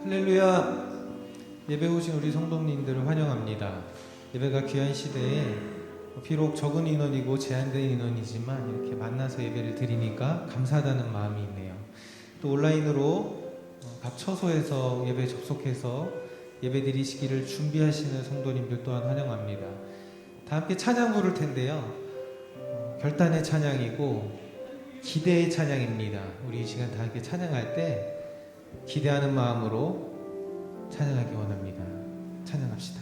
할렐루야. 예배 오신 우리 성도님들을 환영합니다. 예배가 귀한 시대에 비록 적은 인원이고 제한된 인원이지만 이렇게 만나서 예배를 드리니까 감사하다는 마음이 있네요. 또 온라인으로 각 처소에서 예배 접속해서 예배 드리시기를 준비하시는 성도님들 또한 환영합니다. 다 함께 찬양 부를 텐데요. 결단의 찬양이고 기대의 찬양입니다. 우리 이 시간 다 함께 찬양할 때 기대하는 마음으로 찬양하기 원합니다. 찬양합시다.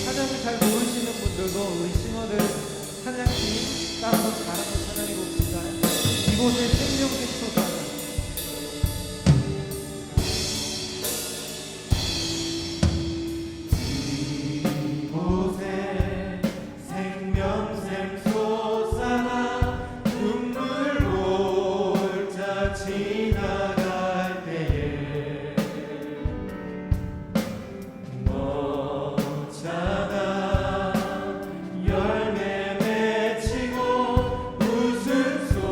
찬양을 잘 모르시는 분들도 우리 싱어들 찬양팀 따라서 잘하는 찬양해 봅시다. 이곳의 생명의 솟아 열매 맺히고 웃음소리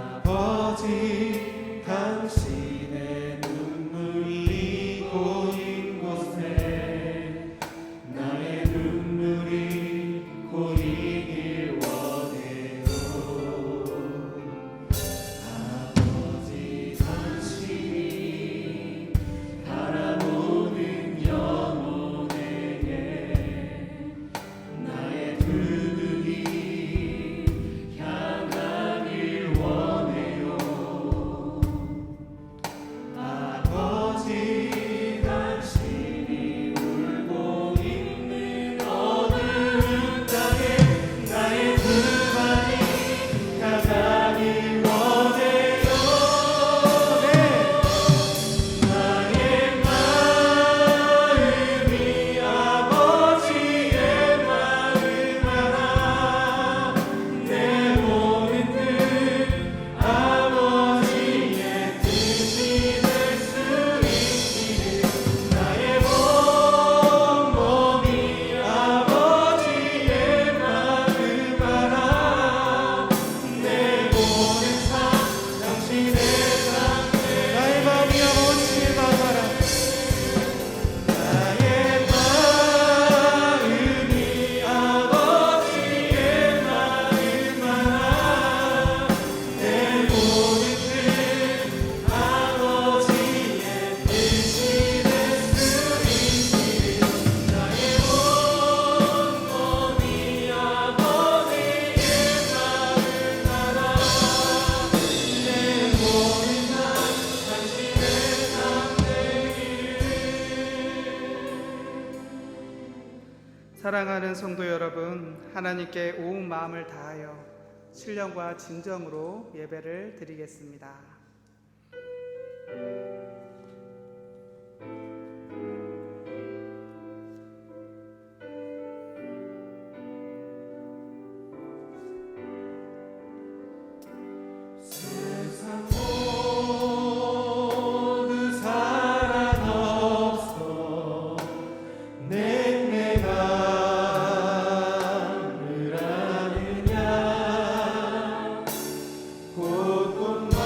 아버지 당신의 눈물이 고인 곳에 나의 눈물이 고이길 원해요. 아버지 당신이 바라보는 영혼에게 나의 두 눈이 향하길 원해요. 아버지 당신이 울고 있는 어두운 땅에 나의 두 발이 가가길 원해요. 네. 나의 마음이 아버지의 마음 알아. 내 모든 뜻 아버지의 뜻이 될 수 있기를. 나의 몸이 아버지의 마음 알아. 내 모든 삶 당신의 상대. 나의 마음이 아버지의 마음 알아. 나의 마음이 아버지의 마음 알아. 내 모든 뜻 아버지의 뜻이 될 수 있기를. 나의 온몸이 아버지의 마음 알아. 내 모든 삶 당신의 삶 되기를. 사랑하는 성도 여러분, 하나님께 온 마음을 다하여 신령과 진정으로 예배를 드리겠습니다. 세상 모두 사랑 없어 냉랭함을 아느냐. 곳곳마다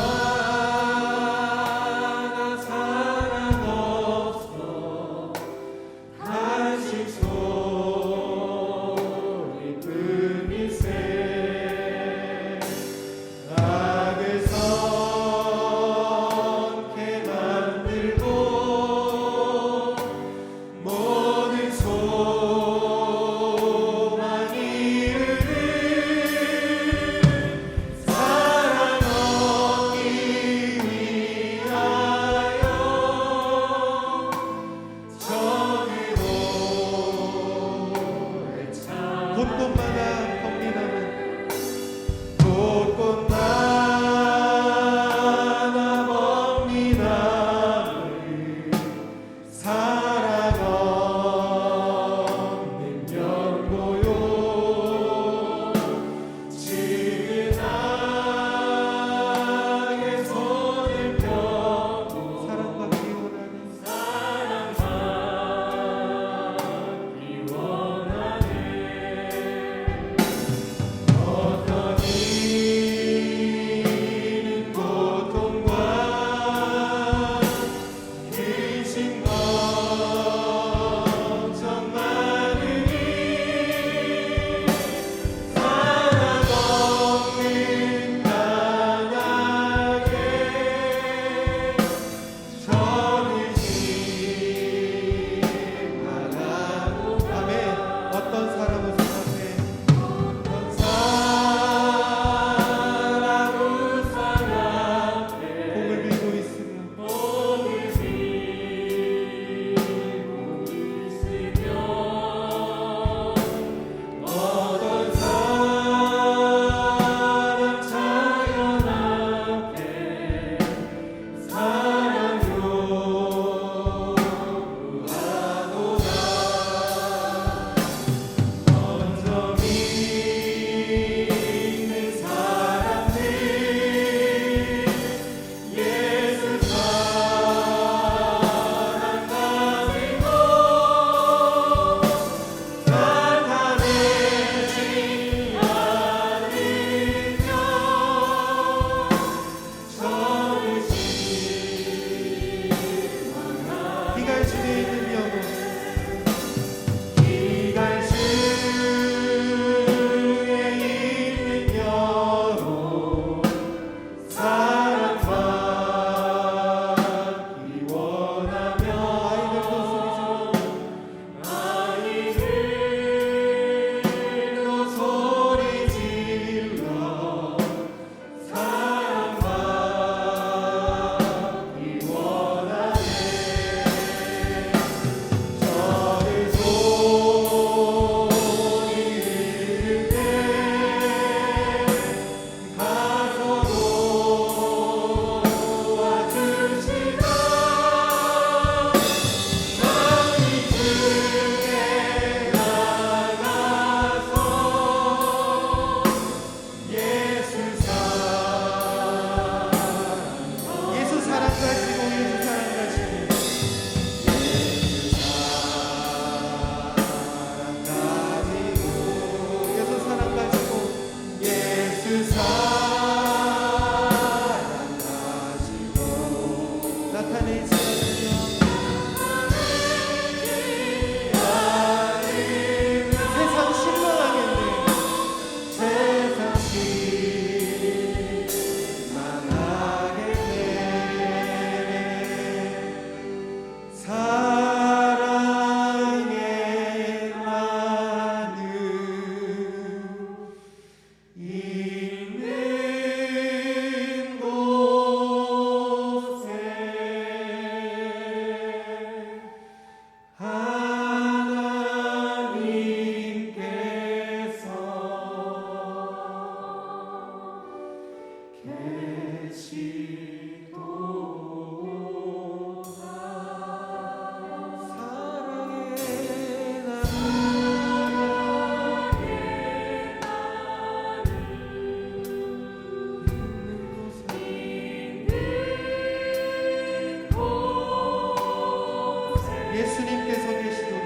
예수님께서 계시도다.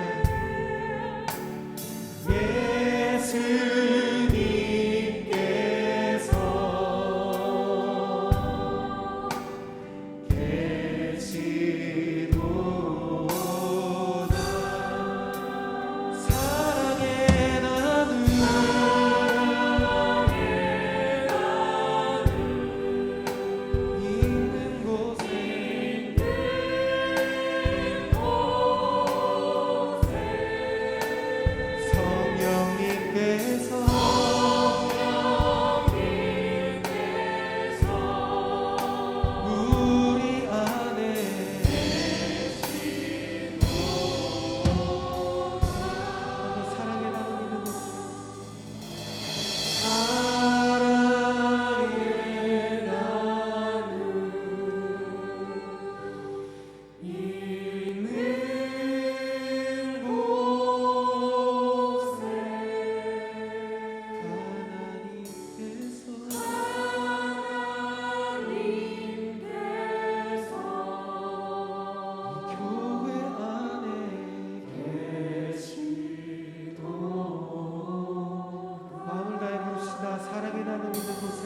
사랑의 나눔 있는 곳에 우리 안에 사랑의 나눔 있는 곳에 사랑의 나눔 있는 곳에 교회 안에 계시도 마음을 다해 부릅시다. 사랑의 나눔 있는 곳에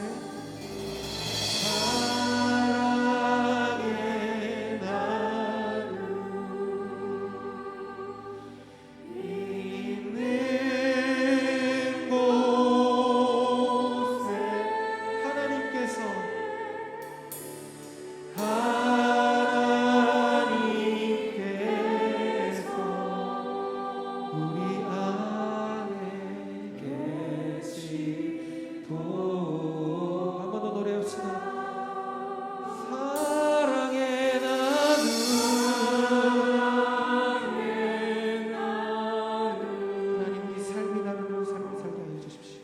사랑의 나눔 있는 곳에 하나님께서 우리 안에 계시도 한 번 더 노래합시다. 사랑의 나눔 하나님 우리 삶이 나누는 삶을 살게 하여 주십시오.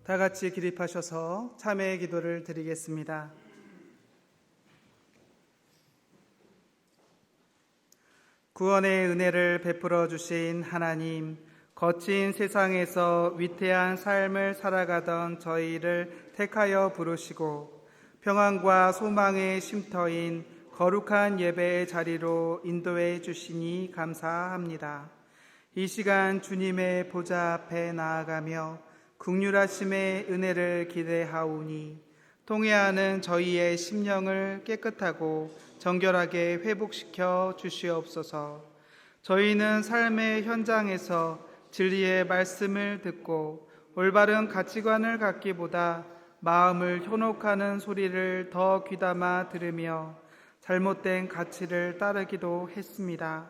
다 같이 기립하셔서 참회의 기도를 드리겠습니다. 구원의 은혜를 베풀어 주신 하나님, 거친 세상에서 위태한 삶을 살아가던 저희를 택하여 부르시고 평안과 소망의 쉼터인 거룩한 예배의 자리로 인도해 주시니 감사합니다. 이 시간 주님의 보좌 앞에 나아가며 긍휼하심의 은혜를 기대하오니 통회하는 저희의 심령을 깨끗하고 정결하게 회복시켜 주시옵소서. 저희는 삶의 현장에서 진리의 말씀을 듣고 올바른 가치관을 갖기보다 마음을 현혹하는 소리를 더 귀담아 들으며 잘못된 가치를 따르기도 했습니다.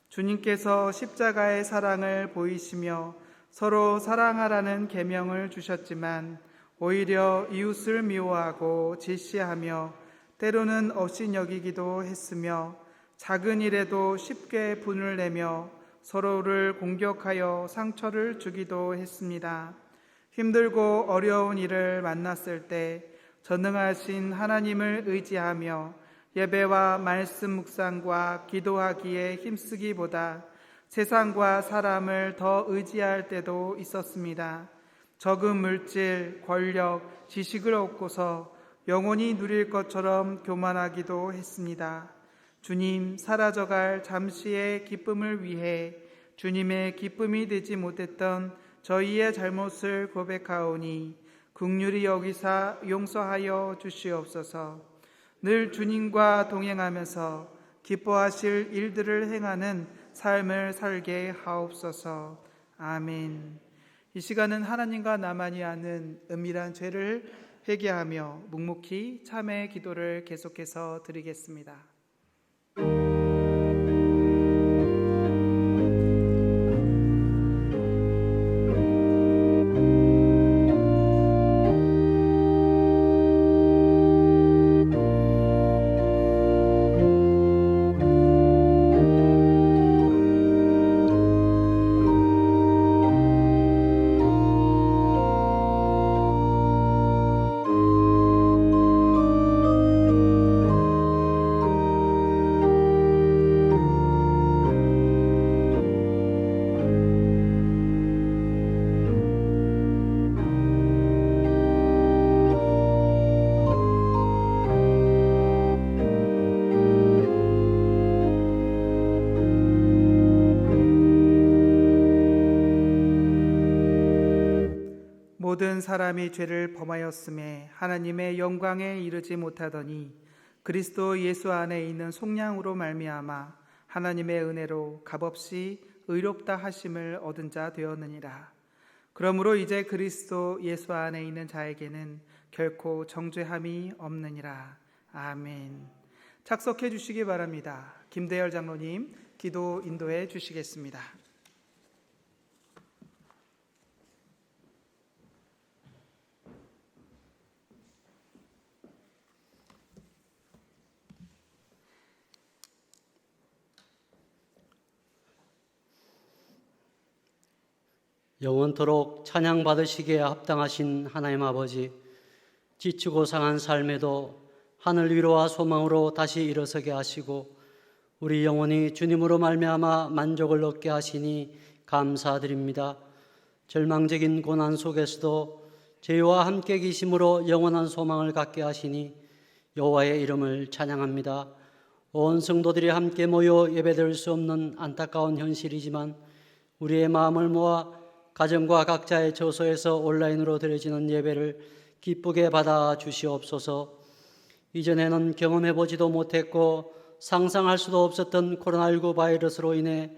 주님께서 십자가의 사랑을 보이시며 서로 사랑하라는 계명을 주셨지만 오히려 이웃을 미워하고 질시하며 때로는 업신여기기도 했으며 작은 일에도 쉽게 분을 내며 서로를 공격하여 상처를 주기도 했습니다. 힘들고 어려운 일을 만났을 때 전능하신 하나님을 의지하며 예배와 말씀 묵상과 기도하기에 힘쓰기보다 세상과 사람을 더 의지할 때도 있었습니다. 적은 물질, 권력, 지식을 얻고서 영원히 누릴 것처럼 교만하기도 했습니다. 주님, 사라져갈 잠시의 기쁨을 위해 주님의 기쁨이 되지 못했던 저희의 잘못을 고백하오니 긍휼히 여기사 용서하여 주시옵소서. 늘 주님과 동행하면서 기뻐하실 일들을 행하는 삶을 살게 하옵소서. 아멘. 이 시간은 하나님과 나만이 아는 은밀한 죄를 회개하며 묵묵히 참회의 기도를 계속해서 드리겠습니다. 모든 사람이 죄를 범하였음에 하나님의 영광에 이르지 못하더니 그리스도 예수 안에 있는 속량으로 말미암아 하나님의 은혜로 값없이 의롭다 하심을 얻은 자 되었느니라. 그러므로 이제 그리스도 예수 안에 있는 자에게는 결코 정죄함이 없느니라. 아멘. 착석해 주시기 바랍니다. 김대열 장로님 기도 인도해 주시겠습니다. 영원토록 찬양 받으시기에 합당하신 하나님 아버지, 지치고 상한 삶에도 하늘 위로와 소망으로 다시 일어서게 하시고 우리 영혼이 주님으로 말미암아 만족을 얻게 하시니 감사드립니다. 절망적인 고난 속에서도 저희와 함께 계심으로 영원한 소망을 갖게 하시니 여호와의 이름을 찬양합니다. 온 성도들이 함께 모여 예배드릴 수 없는 안타까운 현실이지만 우리의 마음을 모아 가정과 각자의 처소에서 온라인으로 드려지는 예배를 기쁘게 받아 주시옵소서. 이전에는 경험해보지도 못했고 상상할 수도 없었던 코로나19 바이러스로 인해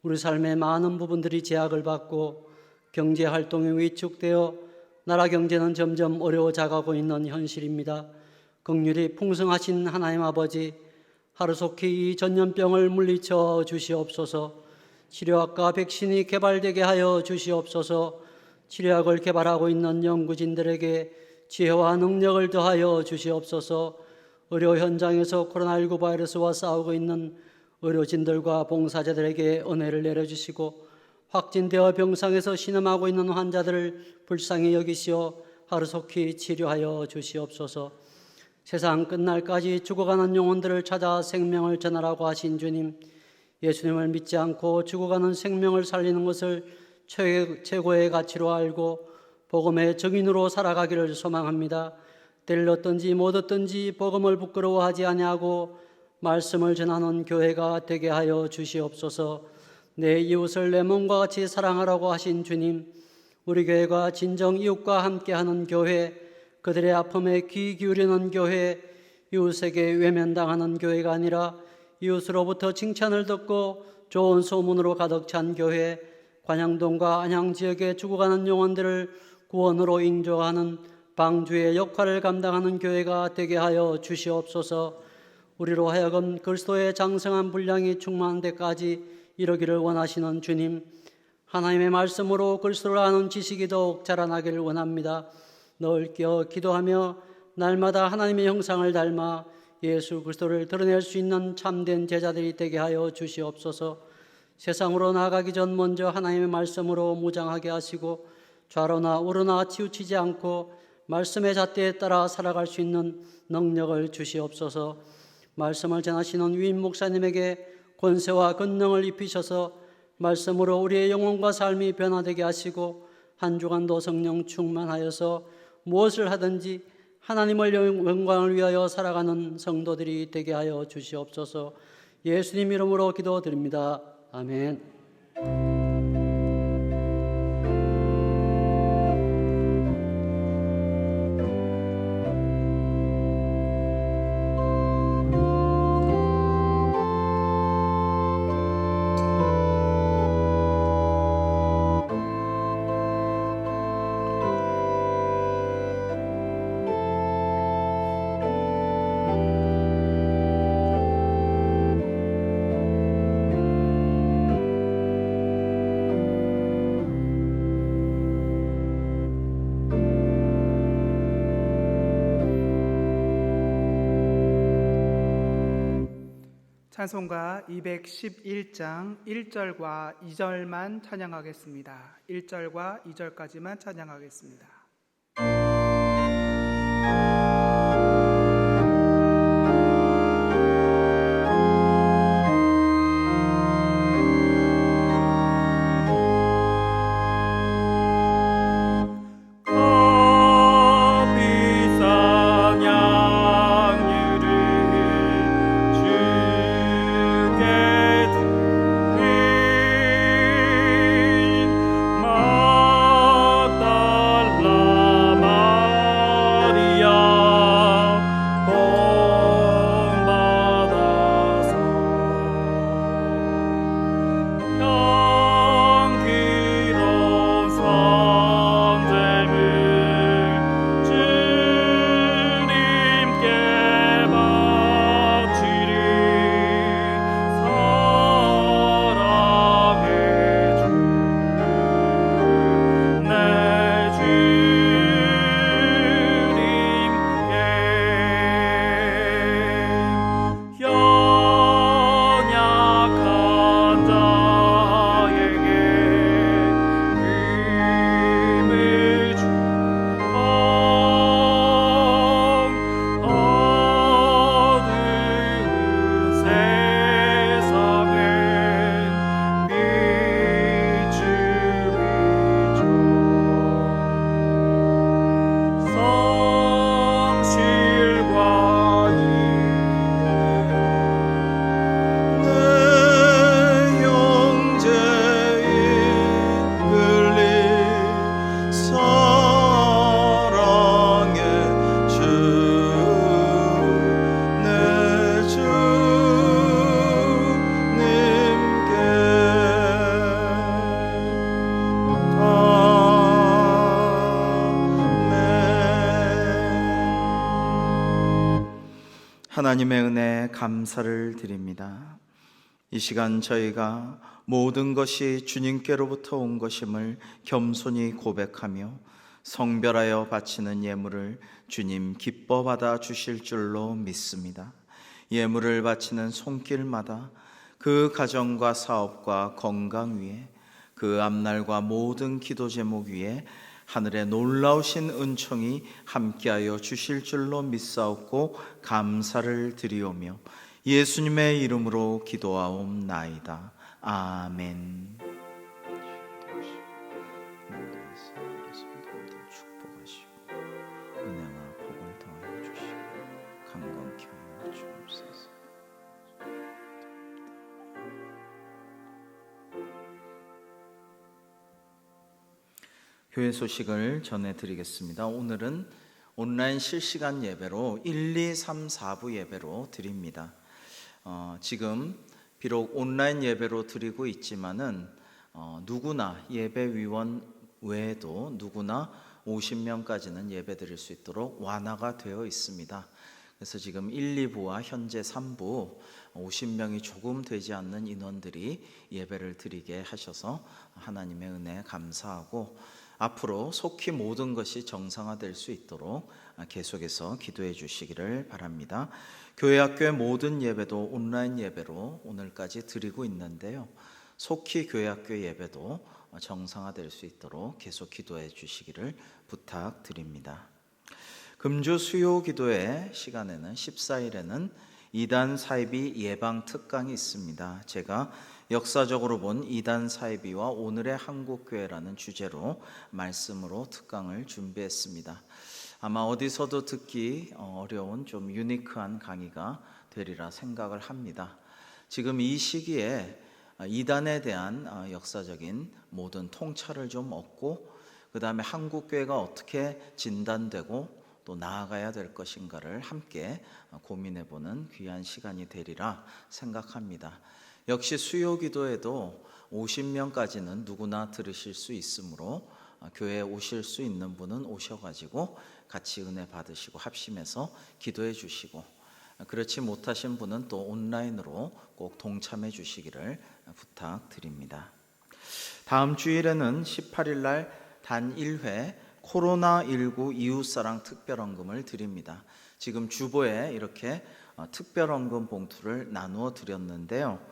우리 삶의 많은 부분들이 제약을 받고 경제활동이 위축되어 나라 경제는 점점 어려워져가고 있는 현실입니다. 긍휼이 풍성하신 하나님 아버지, 하루속히 이 전염병을 물리쳐 주시옵소서. 치료약과 백신이 개발되게 하여 주시옵소서. 치료약을 개발하고 있는 연구진들에게 지혜와 능력을 더하여 주시옵소서. 의료 현장에서 코로나19 바이러스와 싸우고 있는 의료진들과 봉사자들에게 은혜를 내려주시고 확진되어 병상에서 신음하고 있는 환자들을 불쌍히 여기시어 하루속히 치료하여 주시옵소서. 세상 끝날까지 죽어가는 영혼들을 찾아 생명을 전하라고 하신 주님, 예수님을 믿지 않고 죽어가는 생명을 살리는 것을 최고의 가치로 알고 복음의 증인으로 살아가기를 소망합니다. 때를 얻든지 못 얻든지 복음을 부끄러워하지 아니하고 말씀을 전하는 교회가 되게 하여 주시옵소서. 내 이웃을 내 몸과 같이 사랑하라고 하신 주님, 우리 교회가 진정 이웃과 함께하는 교회, 그들의 아픔에 귀 기울이는 교회, 이웃에게 외면당하는 교회가 아니라 이웃으로부터 칭찬을 듣고 좋은 소문으로 가득 찬 교회, 관양동과 안양 지역에 죽어가는 영혼들을 구원으로 인도하는 방주의 역할을 감당하는 교회가 되게 하여 주시옵소서. 우리로 하여금 그리스도의 장성한 분량이 충만한 데까지 이르기를 원하시는 주님, 하나님의 말씀으로 그리스도를 아는 지식이 더욱 자라나기를 원합니다. 늘 깨어 기도하며 날마다 하나님의 형상을 닮아 예수 그리스도를 드러낼 수 있는 참된 제자들이 되게 하여 주시옵소서. 세상으로 나아가기 전 먼저 하나님의 말씀으로 무장하게 하시고 좌로나 우로나 치우치지 않고 말씀의 잣대에 따라 살아갈 수 있는 능력을 주시옵소서. 말씀을 전하시는 위임 목사님에게 권세와 권능을 입히셔서 말씀으로 우리의 영혼과 삶이 변화되게 하시고 한 주간도 성령 충만하여서 무엇을 하든지 하나님의 영광을 위하여 살아가는 성도들이 되게 하여 주시옵소서. 예수님 이름으로 기도드립니다. 아멘. 찬송가 211장 1절과 2절만 찬양하겠습니다. 1절과 2절까지만 찬양하겠습니다. 마달라 하나님의 은혜에 감사를 드립니다. 이 시간 저희가 모든 것이 주님께로부터 온 것임을 겸손히 고백하며 성별하여 바치는 예물을 주님 기뻐 받아 주실 줄로 믿습니다. 예물을 바치는 손길마다 그 가정과 사업과 건강 위에, 그 앞날과 모든 기도 제목 위에 하늘의 놀라우신 은총이 함께하여 주실 줄로 믿사옵고 감사를 드리오며 예수님의 이름으로 기도하옵나이다. 아멘. 축복하시고 은혜와 복을 더하여 주시고 강건케 하여 주옵소서. 교회 소식을 전해드리겠습니다. 오늘은 온라인 실시간 예배로 1, 2, 3, 4부 예배로 드립니다. 지금 비록 온라인 예배로 드리고 있지만은 누구나 예배위원 외에도 누구나 50명까지는 예배 드릴 수 있도록 완화가 되어 있습니다. 그래서 지금 1, 2부와 현재 3부 50명이 조금 되지 않는 인원들이 예배를 드리게 하셔서 하나님의 은혜에 감사하고 앞으로 속히 모든 것이 정상화될 수 있도록 계속해서 기도해 주시기를 바랍니다. 교회 학교의 모든 예배도 온라인 예배로 오늘까지 드리고 있는데요. 속히 교회 학교 예배도 정상화될 수 있도록 계속 기도해 주시기를 부탁드립니다. 금주 수요 기도회 시간에는 14일에는 이단 사이비 예방 특강이 있습니다. 제가 역사적으로 본 이단 사이비와 오늘의 한국교회라는 주제로 말씀으로 특강을 준비했습니다. 아마 어디서도 듣기 어려운 좀 유니크한 강의가 되리라 생각을 합니다. 지금 이 시기에 이단에 대한 역사적인 모든 통찰을 좀 얻고 그 다음에 한국교회가 어떻게 진단되고 또 나아가야 될 것인가를 함께 고민해보는 귀한 시간이 되리라 생각합니다. 역시 수요 기도에도 50명까지는 누구나 들으실 수 있으므로 교회에 오실 수 있는 분은 오셔가지고 같이 은혜 받으시고 합심해서 기도해 주시고 그렇지 못하신 분은 또 온라인으로 꼭 동참해 주시기를 부탁드립니다. 다음 주일에는 18일 날 단 1회 코로나19 이웃사랑 특별헌금을 드립니다. 지금 주보에 이렇게 특별헌금 봉투를 나누어 드렸는데요.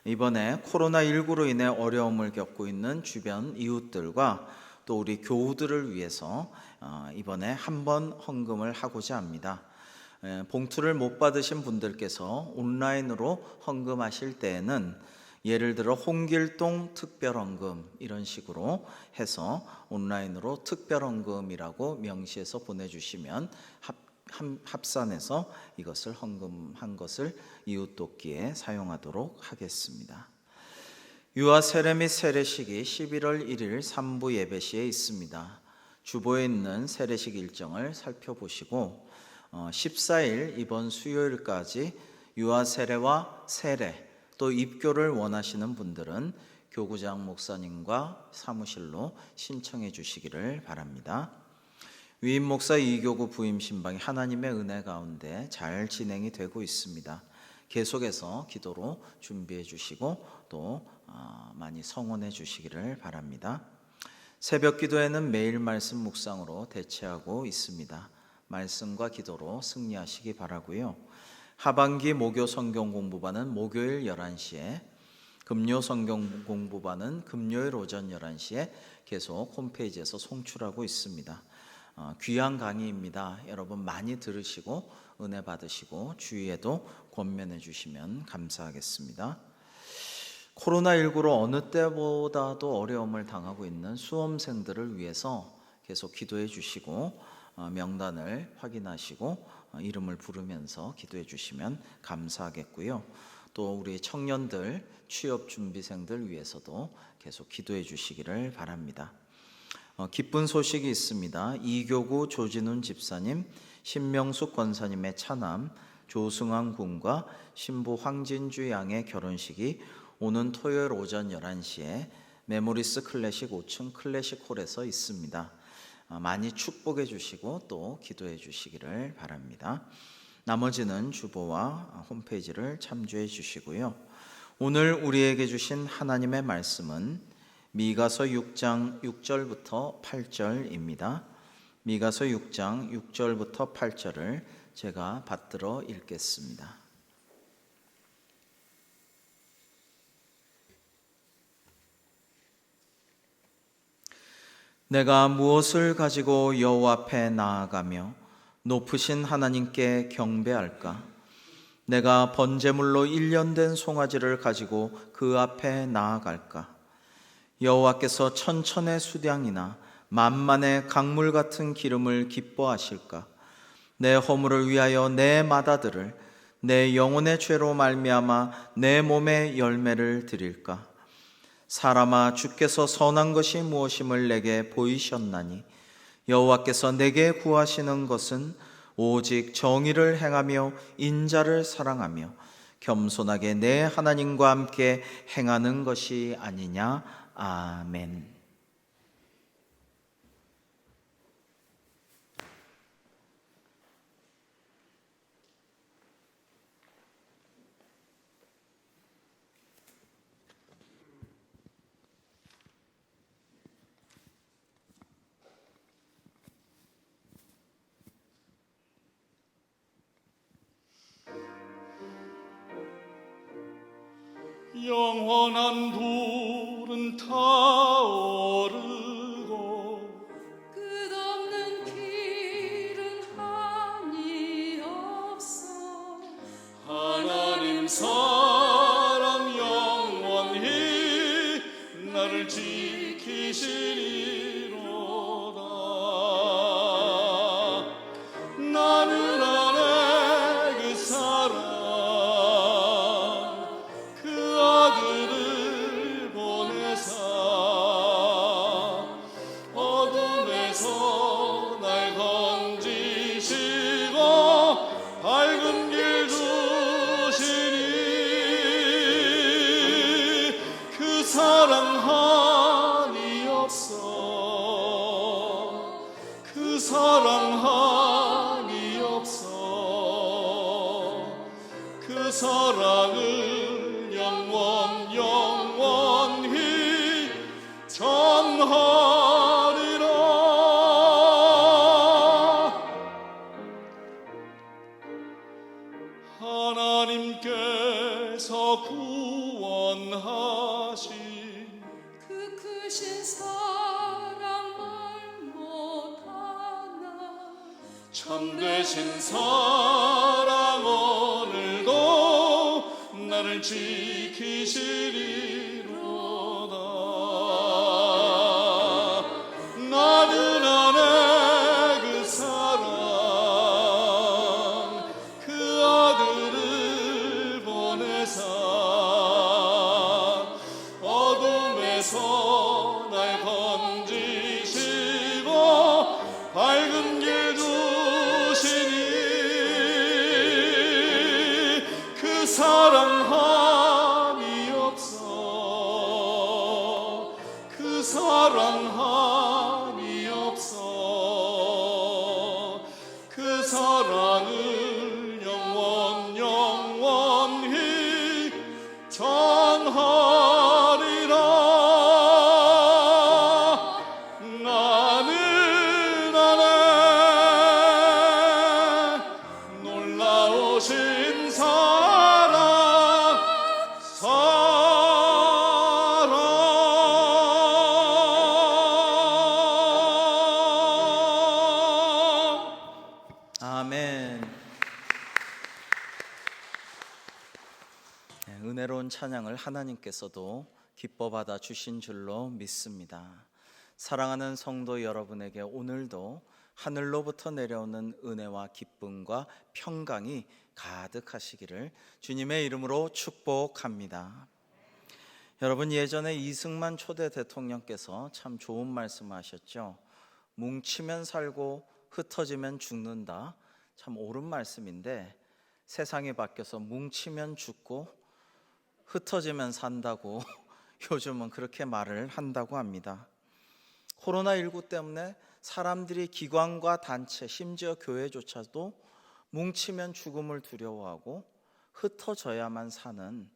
이번에 코로나19로 인해 어려움을 겪고 있는 주변 이웃들과 또 우리 교우들을 위해서 이번에 한번 헌금을 하고자 합니다. 봉투를 못 받으신 분들께서 온라인으로 헌금하실 때에는 예를 들어 홍길동 특별헌금 이런 식으로 해서 온라인으로 특별헌금이라고 명시해서 보내주시면 합산해서 이것을 헌금한 것을 이웃돕기에 사용하도록 하겠습니다. 유아 세례 및 세례식이 11월 1일 3부 예배 시에 있습니다. 주보에 있는 세례식 일정을 살펴보시고 14일 이번 수요일까지 유아 세례와 세례 또 입교를 원하시는 분들은 교구장 목사님과 사무실로 신청해 주시기를 바랍니다. 위임 목사 2교구 부임 신방이 하나님의 은혜 가운데 잘 진행이 되고 있습니다. 계속해서 기도로 준비해 주시고 또 많이 성원해 주시기를 바랍니다. 새벽 기도에는 매일 말씀 묵상으로 대체하고 있습니다. 말씀과 기도로 승리하시기 바라고요. 하반기 목요 성경 공부반은 목요일 11시에, 금요 성경 공부반은 금요일 오전 11시에 계속 홈페이지에서 송출하고 있습니다. 귀한 강의입니다. 여러분 많이 들으시고 은혜 받으시고 주위에도 권면해 주시면 감사하겠습니다. 코로나19로 어느 때보다도 어려움을 당하고 있는 수험생들을 위해서 계속 기도해 주시고 명단을 확인하시고 이름을 부르면서 기도해 주시면 감사하겠고요. 또 우리 청년들, 취업 준비생들 위해서도 계속 기도해 주시기를 바랍니다. 기쁜 소식이 있습니다. 이교구 조진훈 집사님, 신명숙 권사님의 차남, 조승환 군과 신부 황진주 양의 결혼식이 오는 토요일 오전 11시에 메모리스 클래식 5층 클래식홀에서 있습니다. 많이 축복해 주시고 또 기도해 주시기를 바랍니다. 나머지는 주보와 홈페이지를 참조해 주시고요. 오늘 우리에게 주신 하나님의 말씀은 미가서 6장 6절부터 8절입니다. 미가서 6장 6절부터 8절을 제가 받들어 읽겠습니다. 내가 무엇을 가지고 여호와 앞에 나아가며 높으신 하나님께 경배할까? 내가 번제물로 1년 된 송아지를 가지고 그 앞에 나아갈까? 여호와께서 천천의 수량이나 만만의 강물 같은 기름을 기뻐하실까? 내 허물을 위하여 내 맏아들을, 내 영혼의 죄로 말미암아 내 몸의 열매를 드릴까? 사람아, 주께서 선한 것이 무엇임을 내게 보이셨나니 여호와께서 내게 구하시는 것은 오직 정의를 행하며 인자를 사랑하며 겸손하게 내 하나님과 함께 행하는 것이 아니냐. 아멘. 영원한 불은 타오르고 끝없는 길은 한이 없어. 하나님 사랑 영원히 나를 지키시리로다. 나는 안에 그 사랑 그 아들을 보내사 어둠에서 날 건지시고 밝은 길 주시니 그 사랑 한이 없어. 그 사랑 한이 없어. 그 사랑을 영원히 전하리라. 하나님께서 구원하신 그 크신 사랑 말 못하나. 참되신 사랑 오늘도 나를 지키시리로다. 나는 안에 그 사랑 그 아들을 보내사 어둠에서 날 건지시고 밝은 길 주시니 그 사랑 한이 없어. 그 사랑 한이 없어. 그 사랑을 영원히 전하리라. 나는 안에 놀라우신 사랑 아멘. 은혜로운 찬양을 하나님께서도 기뻐 받아 주신 줄로 믿습니다. 사랑하는 성도 여러분에게 오늘도 하늘로부터 내려오는 은혜와 기쁨과 평강이 가득하시기를 주님의 이름으로 축복합니다. 여러분, 예전에 이승만 초대 대통령께서 참 좋은 말씀하셨죠. 뭉치면 살고 흩어지면 죽는다. 참 옳은 말씀인데 세상이 바뀌어서 뭉치면 죽고 흩어지면 산다고 요즘은 그렇게 말을 한다고 합니다. 코로나19 때문에 사람들이 기관과 단체, 심지어 교회조차도 뭉치면 죽음을 두려워하고 흩어져야만 사는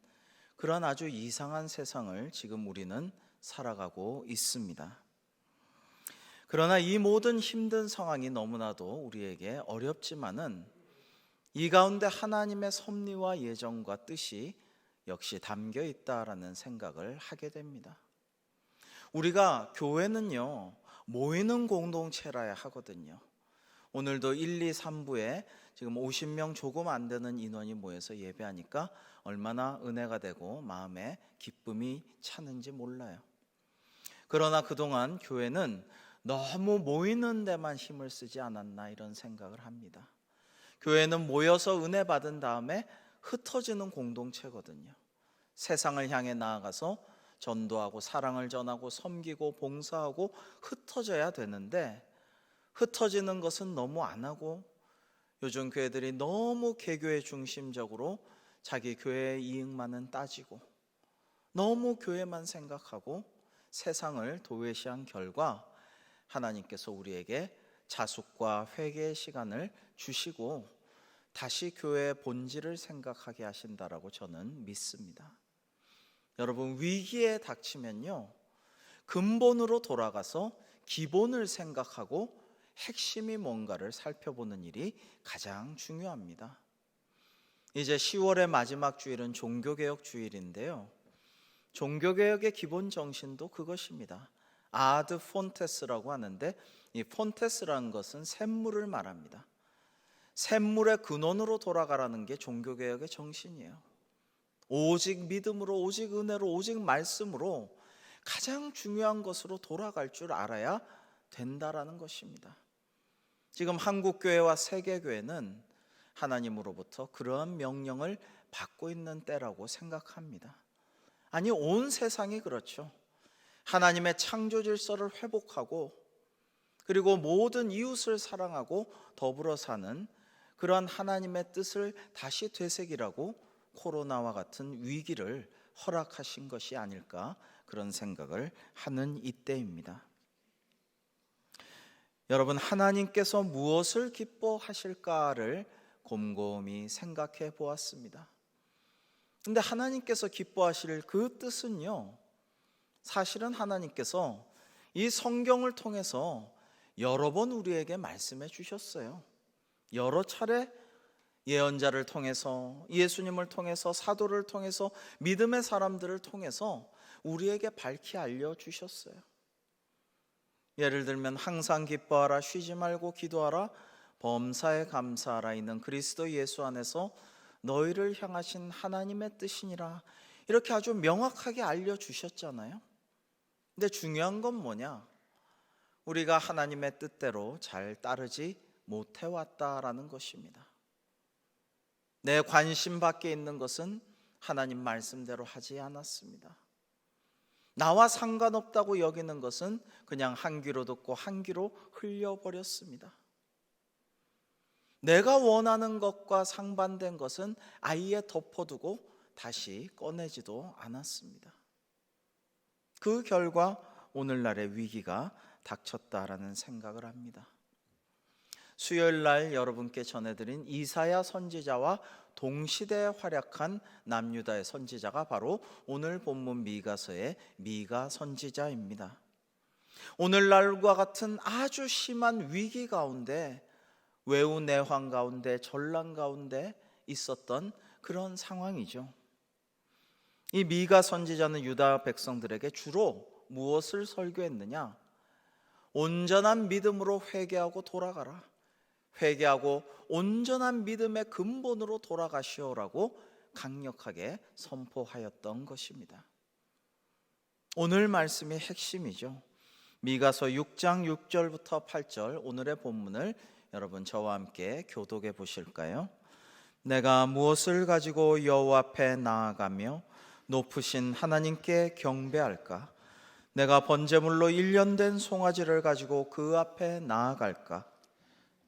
그런 아주 이상한 세상을 지금 우리는 살아가고 있습니다. 그러나 이 모든 힘든 상황이 너무나도 우리에게 어렵지만은 이 가운데 하나님의 섭리와 예정과 뜻이 역시 담겨 있다라는 생각을 하게 됩니다. 우리가 교회는요, 모이는 공동체라야 하거든요. 오늘도 1, 2, 3부에 지금 50명 조금 안 되는 인원이 모여서 예배하니까 얼마나 은혜가 되고 마음에 기쁨이 차는지 몰라요. 그러나 그동안 교회는 너무 모이는 데만 힘을 쓰지 않았나 이런 생각을 합니다. 교회는 모여서 은혜 받은 다음에 흩어지는 공동체거든요. 세상을 향해 나아가서 전도하고 사랑을 전하고 섬기고 봉사하고 흩어져야 되는데 흩어지는 것은 너무 안 하고 요즘 교회들이 너무 개교회 중심적으로 자기 교회의 이익만은 따지고 너무 교회만 생각하고 세상을 도외시한 결과 하나님께서 우리에게 자숙과 회개의 시간을 주시고 다시 교회의 본질을 생각하게 하신다라고 저는 믿습니다. 여러분, 위기에 닥치면요, 근본으로 돌아가서 기본을 생각하고 핵심이 뭔가를 살펴보는 일이 가장 중요합니다. 이제 10월의 마지막 주일은 종교개혁 주일인데요, 종교개혁의 기본 정신도 그것입니다. 아드 폰테스라고 하는데 이 폰테스라는 것은 샘물을 말합니다. 샘물의 근원으로 돌아가라는 게 종교개혁의 정신이에요. 오직 믿음으로, 오직 은혜로, 오직 말씀으로 가장 중요한 것으로 돌아갈 줄 알아야 된다라는 것입니다. 지금 한국교회와 세계교회는 하나님으로부터 그러한 명령을 받고 있는 때라고 생각합니다. 아니, 온 세상이 그렇죠. 하나님의 창조 질서를 회복하고 그리고 모든 이웃을 사랑하고 더불어 사는 그러한 하나님의 뜻을 다시 되새기라고 코로나와 같은 위기를 허락하신 것이 아닐까 그런 생각을 하는 이때입니다. 여러분, 하나님께서 무엇을 기뻐하실까를 곰곰이 생각해 보았습니다. 근데 하나님께서 기뻐하실 그 뜻은요, 사실은 하나님께서 이 성경을 통해서 여러 번 우리에게 말씀해 주셨어요. 여러 차례 예언자를 통해서, 예수님을 통해서, 사도를 통해서, 믿음의 사람들을 통해서 우리에게 밝히 알려주셨어요. 예를 들면 항상 기뻐하라, 쉬지 말고 기도하라, 범사에 감사하라 있는 그리스도 예수 안에서 너희를 향하신 하나님의 뜻이니라, 이렇게 아주 명확하게 알려주셨잖아요. 근데 중요한 건 뭐냐? 우리가 하나님의 뜻대로 잘 따르지 못해왔다라는 것입니다. 내 관심 밖에 있는 것은 하나님 말씀대로 하지 않았습니다. 나와 상관없다고 여기는 것은 그냥 한 귀로 듣고 한 귀로 흘려버렸습니다. 내가 원하는 것과 상반된 것은 아예 덮어두고 다시 꺼내지도 않았습니다. 그 결과 오늘날의 위기가 닥쳤다라는 생각을 합니다. 수요일 날 여러분께 전해드린 이사야 선지자와 동시대에 활약한 남유다의 선지자가 바로 오늘 본문 미가서의 미가 선지자입니다. 오늘날과 같은 아주 심한 위기 가운데, 외우내환 가운데, 전란 가운데 있었던 그런 상황이죠. 이 미가 선지자는 유다 백성들에게 주로 무엇을 설교했느냐? 온전한 믿음으로 회개하고 돌아가라, 회개하고 온전한 믿음의 근본으로 돌아가시오라고 강력하게 선포하였던 것입니다. 오늘 말씀의 핵심이죠. 미가서 6장 6절부터 8절 오늘의 본문을 여러분 저와 함께 교독해 보실까요? 내가 무엇을 가지고 여호와 앞에 나아가며 높으신 하나님께 경배할까? 내가 번제물로 1년 된 송아지를 가지고 그 앞에 나아갈까?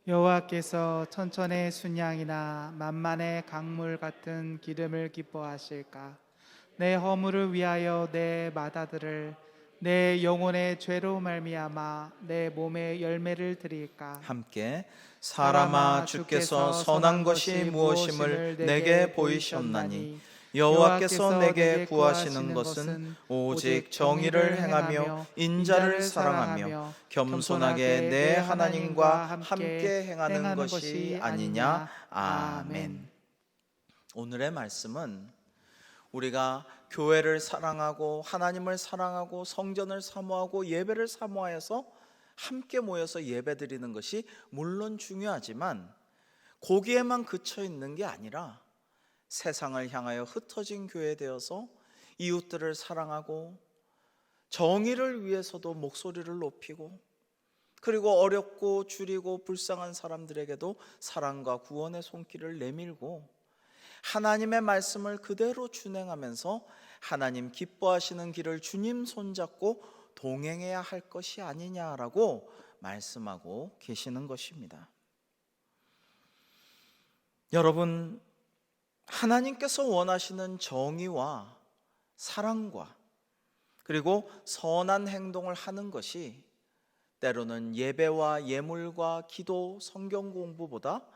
여호와께서 천천의 순양이나 만만의 강물 같은 기름을 기뻐하실까? 내 허물을 위하여 내 마다들을 내 영혼의 죄로 말미암아 내 몸의 열매를 드릴까? 함께 사람아 주께서 선한 것이 무엇임을 내게 보이셨나니 여호와께서 내게 구하시는 것은 오직 정의를 행하며 인자를 사랑하며 겸손하게 내 하나님과 함께 행하는 것이 아니냐. 아멘. 오늘의 말씀은 우리가 교회를 사랑하고 하나님을 사랑하고 성전을 사모하고 예배를 사모하여서 함께 모여서 예배드리는 것이 물론 중요하지만 거기에만 그쳐 있는 게 아니라 세상을 향하여 흩어진 교회 되어서 이웃들을 사랑하고 정의를 위해서도 목소리를 높이고 그리고 어렵고 줄이고 불쌍한 사람들에게도 사랑과 구원의 손길을 내밀고 하나님의 말씀을 그대로 준행하면서 하나님 기뻐하시는 길을 주님 손잡고 동행해야 할 것이 아니냐라고 말씀하고 계시는 것입니다. 여러분, 하나님께서 원하시는 정의와 사랑과 그리고 선한 행동을 하는 것이 때로는 예배와 예물과 기도, 성경 공부보다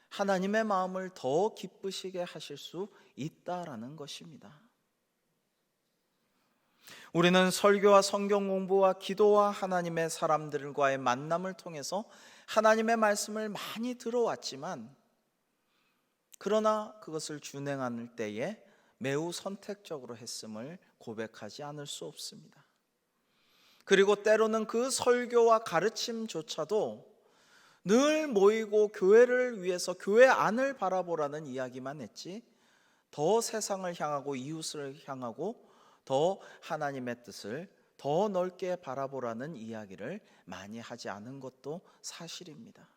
하나님의 마음을 더 기쁘시게 하실 수 있다라는 것입니다. 우리는 설교와 성경 공부와 기도와 하나님의 사람들과의 만남을 통해서 하나님의 말씀을 많이 들어왔지만 그러나 그것을 준행할 때에 매우 선택적으로 했음을 고백하지 않을 수 없습니다. 그리고 때로는 그 설교와 가르침조차도 늘 모이고 교회를 위해서 교회 안을 바라보라는 이야기만 했지 더 세상을 향하고 이웃을 향하고 더 하나님의 뜻을 더 넓게 바라보라는 이야기를 많이 하지 않은 것도 사실입니다.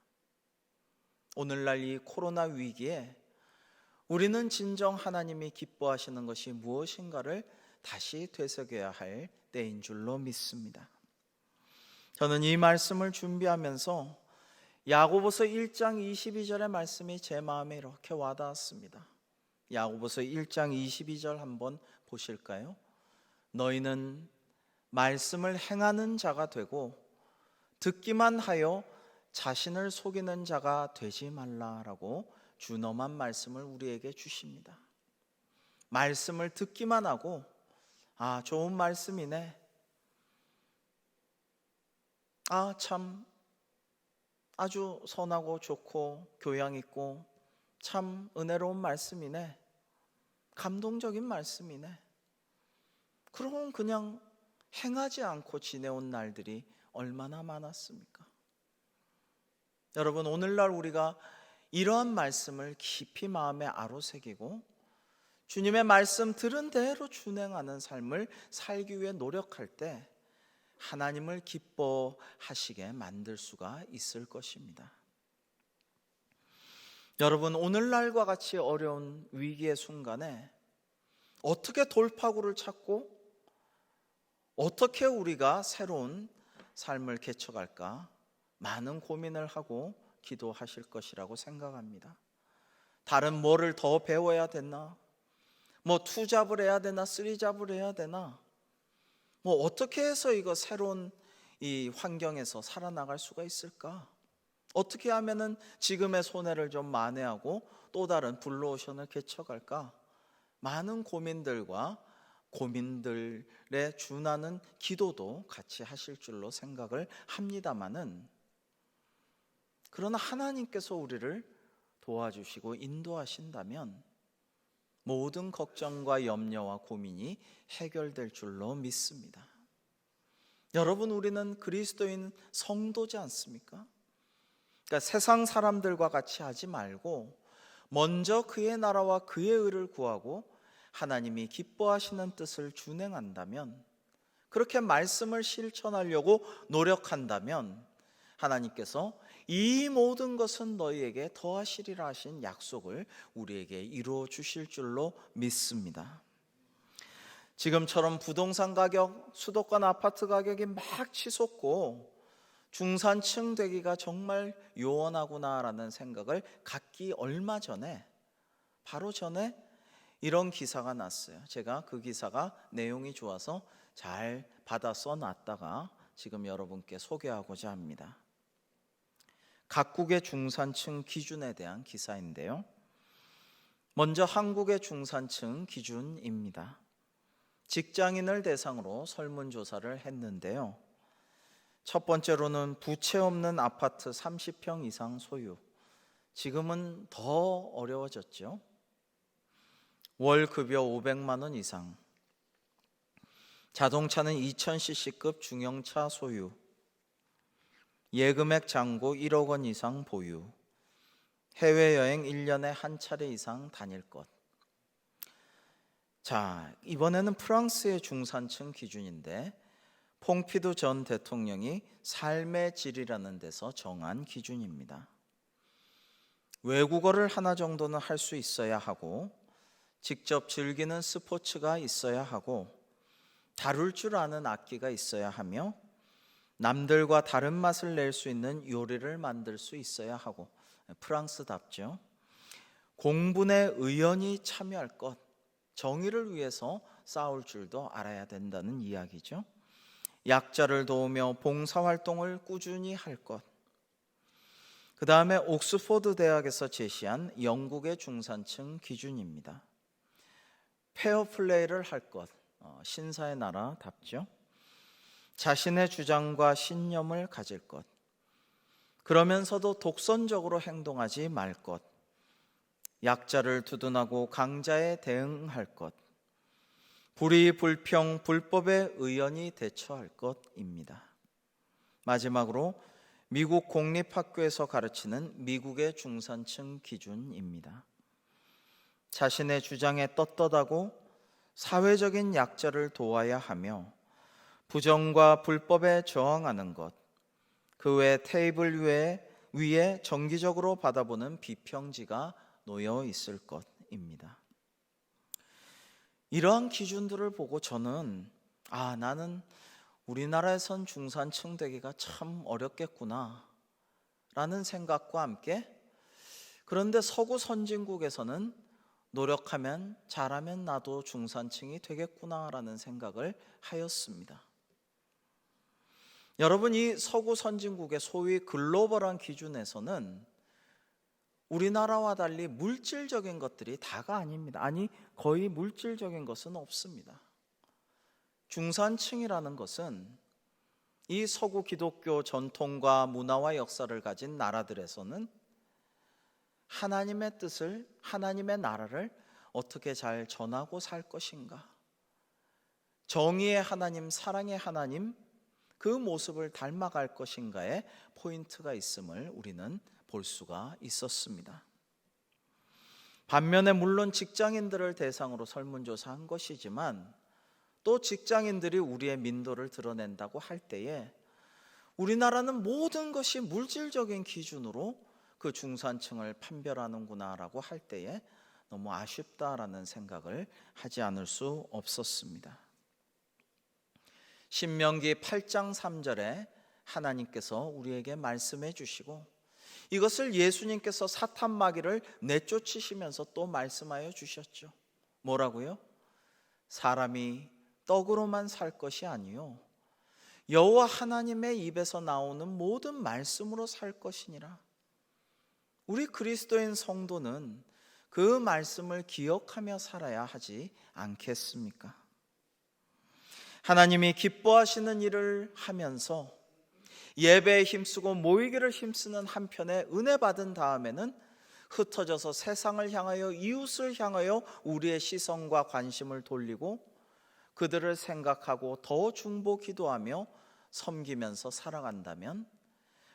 오늘날 이 코로나 위기에 우리는 진정 하나님이 기뻐하시는 것이 무엇인가를 다시 되새겨야 할 때인 줄로 믿습니다. 저는 이 말씀을 준비하면서 야고보서 1장 22절의 말씀이 제 마음에 이렇게 와닿았습니다. 야고보서 1장 22절 한번 보실까요? 너희는 말씀을 행하는 자가 되고 듣기만 하여 자신을 속이는 자가 되지 말라라고 준엄한 말씀을 우리에게 주십니다. 말씀을 듣기만 하고 좋은 말씀이네, 참 아주 선하고 좋고 교양 있고 참 은혜로운 말씀이네, 감동적인 말씀이네, 그럼 그냥 행하지 않고 지내온 날들이 얼마나 많았습니까? 여러분, 오늘날 우리가 이러한 말씀을 깊이 마음에 아로새기고 주님의 말씀 들은 대로 준행하는 삶을 살기 위해 노력할 때 하나님을 기뻐하시게 만들 수가 있을 것입니다. 여러분, 오늘날과 같이 어려운 위기의 순간에 어떻게 돌파구를 찾고 어떻게 우리가 새로운 삶을 개척할까 많은 고민을 하고 기도하실 것이라고 생각합니다. 다른 뭐를 더 배워야 되나? 투잡을 해야 되나? 쓰리잡을 해야 되나? 어떻게 해서 이거 새로운 이 환경에서 살아나갈 수가 있을까? 어떻게 하면은 지금의 손해를 좀 만회하고 또 다른 블루오션을 개척할까? 많은 고민들과 고민들에 준하는 기도도 같이 하실 줄로 생각을 합니다마는, 그러나 하나님께서 우리를 도와주시고 인도하신다면 모든 걱정과 염려와 고민이 해결될 줄로 믿습니다. 여러분, 우리는 그리스도인 성도지 않습니까? 그러니까 세상 사람들과 같이 하지 말고 먼저 그의 나라와 그의 의를 구하고 하나님이 기뻐하시는 뜻을 준행한다면, 그렇게 말씀을 실천하려고 노력한다면 하나님께서 이 모든 것은 너희에게 더하시리라 하신 약속을 우리에게 이루어 주실 줄로 믿습니다. 지금처럼 부동산 가격, 수도권 아파트 가격이 막 치솟고 중산층 되기가 정말 요원하구나라는 생각을 갖기 얼마 전에, 바로 전에 이런 기사가 났어요. 제가 그 기사가 내용이 좋아서 잘 받아 써놨다가 지금 여러분께 소개하고자 합니다. 각국의 중산층 기준에 대한 기사인데요. 먼저 한국의 중산층 기준입니다. 직장인을 대상으로 설문조사를 했는데요. 첫 번째로는 부채 없는 아파트 30평 이상 소유. 지금은 더 어려워졌죠. 월 급여 500만 원 이상. 자동차는 2000cc급 중형차 소유. 예금액 잔고 1억 원 이상 보유. 해외여행 1년에 한 차례 이상 다닐 것. 자, 이번에는 프랑스의 중산층 기준인데 퐁피두 전 대통령이 삶의 질이라는 데서 정한 기준입니다. 외국어를 하나 정도는 할 수 있어야 하고 직접 즐기는 스포츠가 있어야 하고 다룰 줄 아는 악기가 있어야 하며 남들과 다른 맛을 낼 수 있는 요리를 만들 수 있어야 하고 프랑스답죠. 공분에 의연히 참여할 것, 정의를 위해서 싸울 줄도 알아야 된다는 이야기죠. 약자를 도우며 봉사활동을 꾸준히 할 것. 그 다음에 옥스포드 대학에서 제시한 영국의 중산층 기준입니다. 페어플레이를 할 것, 신사의 나라답죠. 자신의 주장과 신념을 가질 것. 그러면서도 독선적으로 행동하지 말 것. 약자를 두둔하고 강자에 대응할 것. 불의, 불평, 불법에 의연히 대처할 것입니다. 마지막으로 미국 공립학교에서 가르치는 미국의 중산층 기준입니다. 자신의 주장에 떳떳하고 사회적인 약자를 도와야 하며 부정과 불법에 저항하는 것, 그 외 테이블 위에 정기적으로 받아보는 비평지가 놓여 있을 것입니다. 이러한 기준들을 보고 저는 나는 우리나라에선 중산층 되기가 참 어렵겠구나 라는 생각과 함께, 그런데 서구 선진국에서는 노력하면 잘하면 나도 중산층이 되겠구나 라는 생각을 하였습니다. 여러분, 이 서구 선진국의 소위 글로벌한 기준에서는 우리나라와 달리 물질적인 것들이 다가 아닙니다. 아니, 거의 물질적인 것은 없습니다. 중산층이라는 것은 이 서구 기독교 전통과 문화와 역사를 가진 나라들에서는 하나님의 뜻을, 하나님의 나라를 어떻게 잘 전하고 살 것인가, 정의의 하나님, 사랑의 하나님, 그 모습을 닮아갈 것인가에 포인트가 있음을 우리는 볼 수가 있었습니다. 반면에 물론 직장인들을 대상으로 설문조사한 것이지만 또 직장인들이 우리의 민도를 드러낸다고 할 때에 우리나라는 모든 것이 물질적인 기준으로 그 중산층을 판별하는구나라고 할 때에 너무 아쉽다라는 생각을 하지 않을 수 없었습니다. 신명기 8장 3절에 하나님께서 우리에게 말씀해 주시고 이것을 예수님께서 사탄 마귀를 내쫓으시면서 또 말씀하여 주셨죠. 뭐라고요? 사람이 떡으로만 살 것이 아니요 여호와 하나님의 입에서 나오는 모든 말씀으로 살 것이니라. 우리 그리스도인 성도는 그 말씀을 기억하며 살아야 하지 않겠습니까? 하나님이 기뻐하시는 일을 하면서 예배에 힘쓰고 모이기를 힘쓰는 한편에 은혜 받은 다음에는 흩어져서 세상을 향하여, 이웃을 향하여 우리의 시선과 관심을 돌리고 그들을 생각하고 더 중보 기도하며 섬기면서 살아간다면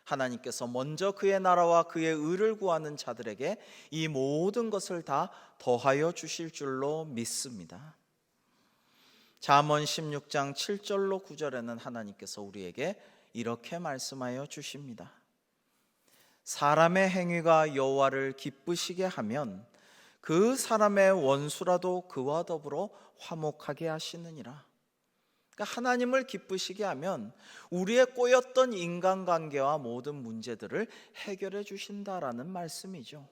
하나님께서 먼저 그의 나라와 그의 의를 구하는 자들에게 이 모든 것을 다 더하여 주실 줄로 믿습니다. 잠언 16장 7절로 9절에는 하나님께서 우리에게 이렇게 말씀하여 주십니다. 사람의 행위가 여호와를 기쁘시게 하면 그 사람의 원수라도 그와 더불어 화목하게 하시느니라. 그러니까 하나님을 기쁘시게 하면 우리의 꼬였던 인간관계와 모든 문제들을 해결해 주신다라는 말씀이죠.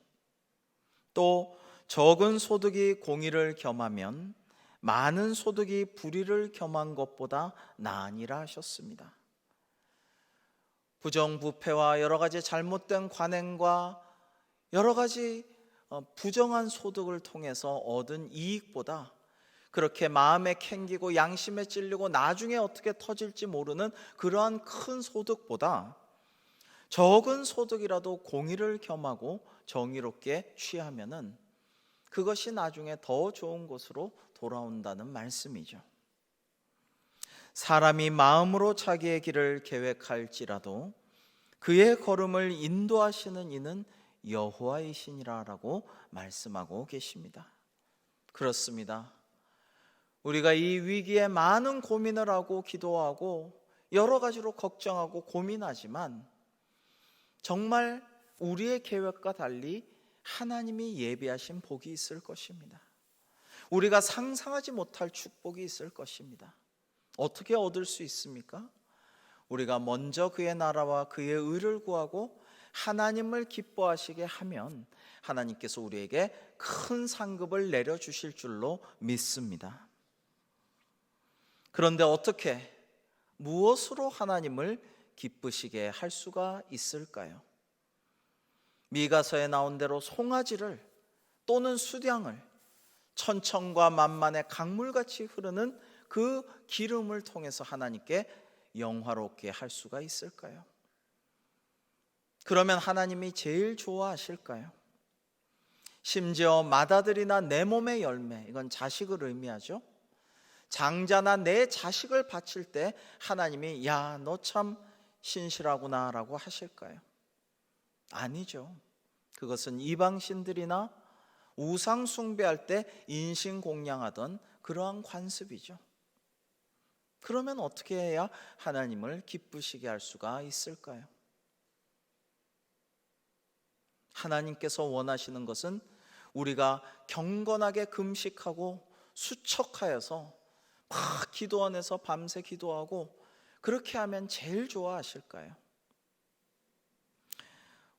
또 적은 소득이 공의를 겸하면 많은 소득이 불의를 겸한 것보다 나으니라 하셨습니다. 부정부패와 여러 가지 잘못된 관행과 여러 가지 부정한 소득을 통해서 얻은 이익보다 그렇게 마음에 캥기고 양심에 찔리고 나중에 어떻게 터질지 모르는 그러한 큰 소득보다 적은 소득이라도 공의를 겸하고 정의롭게 취하면은 그것이 나중에 더 좋은 것으로 돌아온다는 말씀이죠. 사람이 마음으로 자기의 길을 계획할지라도 그의 걸음을 인도하시는 이는 여호와이시니라라고 말씀하고 계십니다. 그렇습니다. 우리가 이 위기에 많은 고민을 하고 기도하고 여러 가지로 걱정하고 고민하지만 정말 우리의 계획과 달리 하나님이 예비하신 복이 있을 것입니다. 우리가 상상하지 못할 축복이 있을 것입니다. 어떻게 얻을 수 있습니까? 우리가 먼저 그의 나라와 그의 의를 구하고 하나님을 기뻐하시게 하면 하나님께서 우리에게 큰 상급을 내려주실 줄로 믿습니다. 그런데 어떻게, 무엇으로 하나님을 기쁘시게 할 수가 있을까요? 미가서에 나온 대로 송아지를 또는 수량을 천천과 만만의 강물같이 흐르는 그 기름을 통해서 하나님께 영화롭게 할 수가 있을까요? 그러면 하나님이 제일 좋아하실까요? 심지어 맏아들이나 내 몸의 열매, 이건 자식을 의미하죠. 장자나 내 자식을 바칠 때 하나님이 야, 너 참 신실하구나 라고 하실까요? 아니죠. 그것은 이방신들이나 우상 숭배할 때 인신공양하던 그러한 관습이죠. 그러면 어떻게 해야 하나님을 기쁘시게 할 수가 있을까요? 하나님께서 원하시는 것은 우리가 경건하게 금식하고 수척하여서 막 기도 안에서 밤새 기도하고 그렇게 하면 제일 좋아하실까요?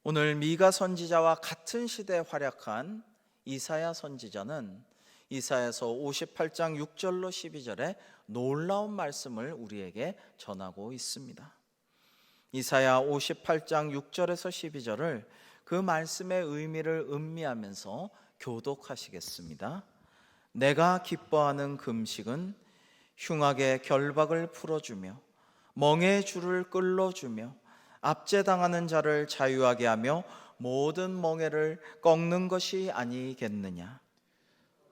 오늘 미가 선지자와 같은 시대에 활약한 이사야 선지자는 이사야서 58장 6절로 12절에 놀라운 말씀을 우리에게 전하고 있습니다. 이사야 58장 6절에서 12절을 그 말씀의 의미를 음미하면서 교독하시겠습니다. 내가 기뻐하는 금식은 흉악의 결박을 풀어주며 멍의 줄을 끌어주며 압제당하는 자를 자유하게 하며 모든 멍에를 꺾는 것이 아니겠느냐.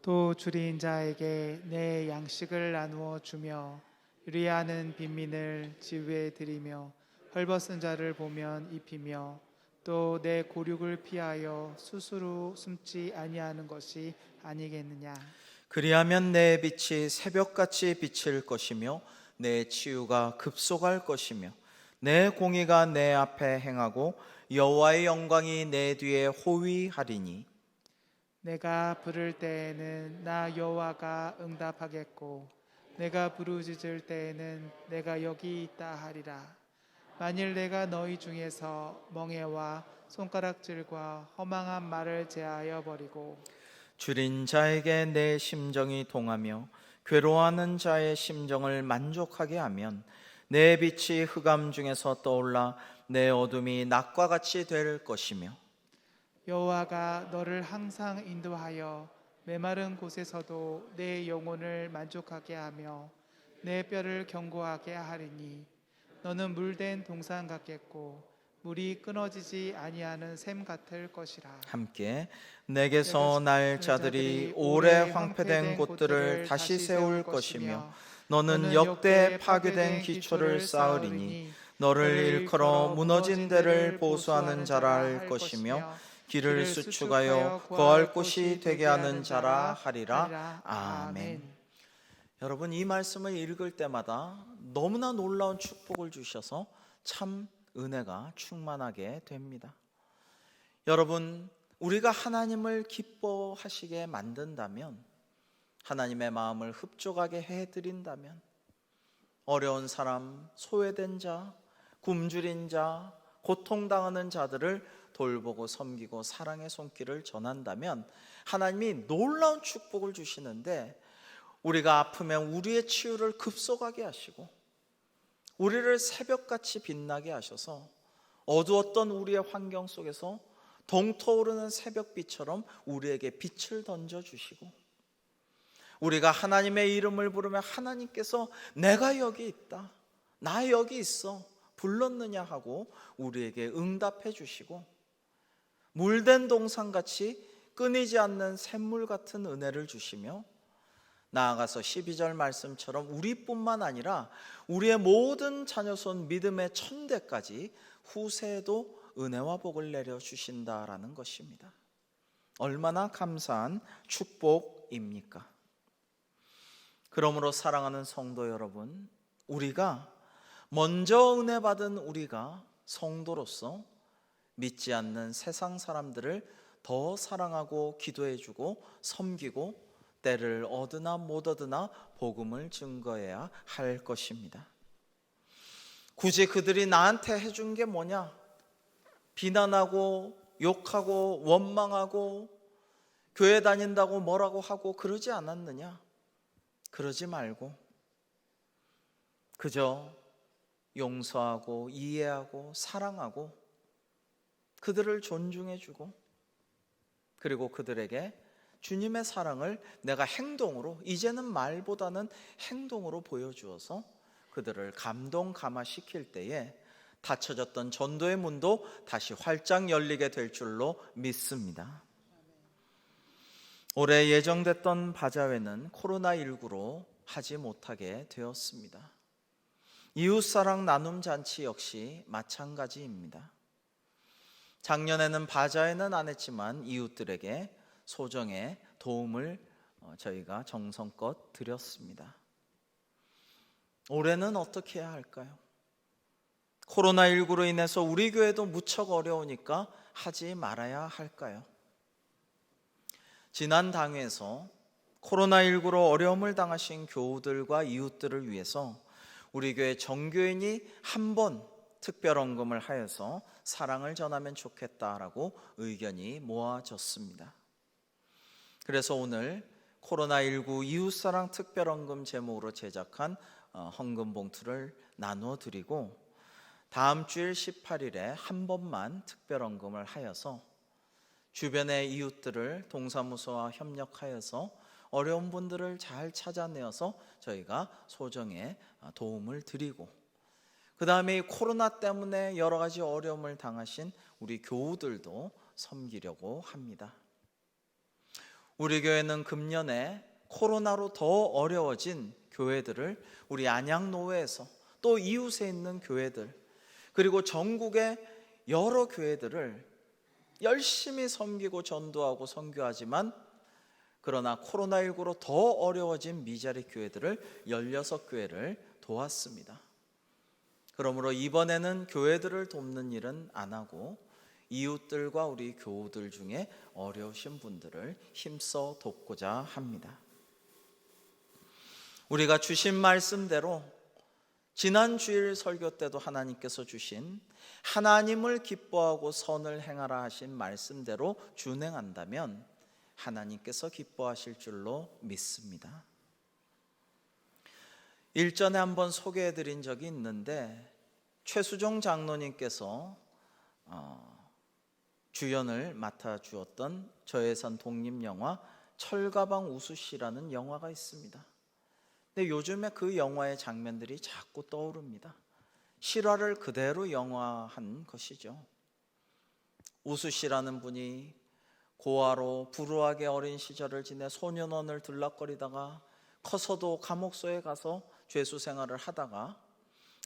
또 줄인 자에게 내 양식을 나누어 주며 유리하는 빈민을 지위에 드리며 헐벗은 자를 보면 입히며 또 내 고륙을 피하여 스스로 숨지 아니하는 것이 아니겠느냐. 그리하면 내 빛이 새벽같이 비칠 것이며 내 치유가 급속할 것이며 내 공의가 내 앞에 행하고 여호와의 영광이 내 뒤에 호위하리니 내가 부를 때에는 나 여호와가 응답하겠고 내가 부르짖을 때에는 내가 여기 있다 하리라. 만일 내가 너희 중에서 멍에와 손가락질과 허망한 말을 제하여 버리고 줄인 자에게 내 심정이 동하며 괴로워하는 자의 심정을 만족하게 하면 내 빛이 흑암 중에서 떠올라 내 어둠이 낮과 같이 될 것이며 여호와가 너를 항상 인도하여 메마른 곳에서도 내 영혼을 만족하게 하며 내 뼈를 견고하게 하리니 너는 물된 동산 같겠고 물이 끊어지지 아니하는 샘 같을 것이라. 함께 내게서 날 자들이 오래 황폐된 곳들을 다시 세울 것이며 너는 역대 파괴된 기초를 쌓으리니 너를 일컬어 무너진 데를 보수하는 자라 할 것이며 길을 수축하여 거할 곳이 되게 하는 자라 하리라. 아멘. 여러분, 이 말씀을 읽을 때마다 너무나 놀라운 축복을 주셔서 참 은혜가 충만하게 됩니다. 여러분, 우리가 하나님을 기뻐하시게 만든다면, 하나님의 마음을 흡족하게 해드린다면 어려운 사람, 소외된 자, 굶주린 자, 고통당하는 자들을 돌보고 섬기고 사랑의 손길을 전한다면 하나님이 놀라운 축복을 주시는데, 우리가 아프면 우리의 치유를 급속하게 하시고 우리를 새벽같이 빛나게 하셔서 어두웠던 우리의 환경 속에서 동터오르는 새벽빛처럼 우리에게 빛을 던져주시고, 우리가 하나님의 이름을 부르면 하나님께서 내가 여기 있다, 나 여기 있어, 불렀느냐 하고 우리에게 응답해 주시고, 물된 동산같이 끊이지 않는 샘물 같은 은혜를 주시며, 나아가서 12절 말씀처럼 우리뿐만 아니라 우리의 모든 자녀손 믿음의 천대까지 후세에도 은혜와 복을 내려주신다라는 것입니다. 얼마나 감사한 축복입니까? 그러므로 사랑하는 성도 여러분, 우리가 먼저 은혜 받은 우리가 성도로서 믿지 않는 세상 사람들을 더 사랑하고 기도해주고 섬기고 때를 얻으나 못 얻으나 복음을 증거해야 할 것입니다. 굳이 그들이 나한테 해준 게 뭐냐? 비난하고 욕하고 원망하고 교회 다닌다고 뭐라고 하고 그러지 않았느냐? 그러지 말고 그저 용서하고 이해하고 사랑하고 그들을 존중해주고, 그리고 그들에게 주님의 사랑을 내가 행동으로, 이제는 말보다는 행동으로 보여주어서 그들을 감동감화시킬 때에 닫혀졌던 전도의 문도 다시 활짝 열리게 될 줄로 믿습니다. 올해 예정됐던 바자회는 코로나19로 하지 못하게 되었습니다. 이웃사랑 나눔 잔치 역시 마찬가지입니다. 작년에는 바자회는 안 했지만 이웃들에게 소정의 도움을 저희가 정성껏 드렸습니다. 올해는 어떻게 해야 할까요? 코로나19로 인해서 우리 교회도 무척 어려우니까 하지 말아야 할까요? 지난 당회에서 코로나19로 어려움을 당하신 교우들과 이웃들을 위해서 우리 교회 정교인이 한 번 특별헌금을 하여서 사랑을 전하면 좋겠다라고 의견이 모아졌습니다. 그래서 오늘 코로나19 이웃사랑 특별헌금 제목으로 제작한 헌금 봉투를 나누어 드리고, 다음 주일 18일에 한 번만 특별헌금을 하여서 주변의 이웃들을 동사무소와 협력하여서 어려운 분들을 잘 찾아내어서 저희가 소정의 도움을 드리고, 그 다음에 코로나 때문에 여러 가지 어려움을 당하신 우리 교우들도 섬기려고 합니다. 우리 교회는 금년에 코로나로 더 어려워진 교회들을 우리 안양노회에서, 또 이웃에 있는 교회들, 그리고 전국의 여러 교회들을 열심히 섬기고 전도하고 선교하지만, 그러나 코로나19로 더 어려워진 미자리 교회들을 16교회를 도왔습니다. 그러므로 이번에는 교회들을 돕는 일은 안 하고 이웃들과 우리 교우들 중에 어려우신 분들을 힘써 돕고자 합니다. 우리가 주신 말씀대로 지난 주일 설교 때도 하나님께서 주신 하나님을 기뻐하고 선을 행하라 하신 말씀대로 준행한다면 하나님께서 기뻐하실 줄로 믿습니다. 일전에 한번 소개해드린 적이 있는데, 최수종 장로님께서 주연을 맡아주었던 저예산 독립영화 철가방 우수씨라는 영화가 있습니다. 근데 요즘에 그 영화의 장면들이 자꾸 떠오릅니다. 실화를 그대로 영화한 것이죠. 우수씨라는 분이 고아로 불우하게 어린 시절을 지내 소년원을 들락거리다가 커서도 감옥소에 가서 죄수 생활을 하다가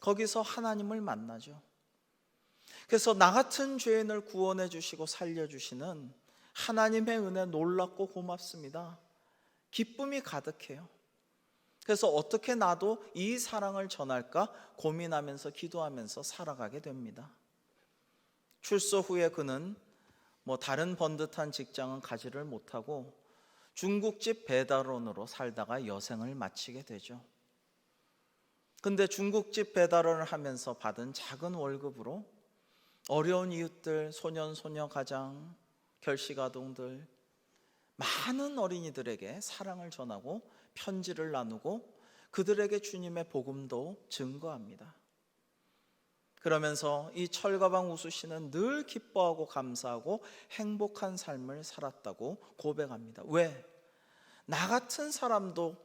거기서 하나님을 만나죠. 그래서 나 같은 죄인을 구원해 주시고 살려주시는 하나님의 은혜 놀랍고 고맙습니다. 기쁨이 가득해요. 그래서 어떻게 나도 이 사랑을 전할까 고민하면서 기도하면서 살아가게 됩니다. 출소 후에 그는 다른 번듯한 직장은 가지를 못하고 중국집 배달원으로 살다가 여생을 마치게 되죠. 근데 중국집 배달원을 하면서 받은 작은 월급으로 어려운 이웃들, 소년, 소녀, 가장, 결식아동들, 많은 어린이들에게 사랑을 전하고 편지를 나누고 그들에게 주님의 복음도 증거합니다. 그러면서 이 철가방 우수 씨는 늘 기뻐하고 감사하고 행복한 삶을 살았다고 고백합니다. 왜? 나 같은 사람도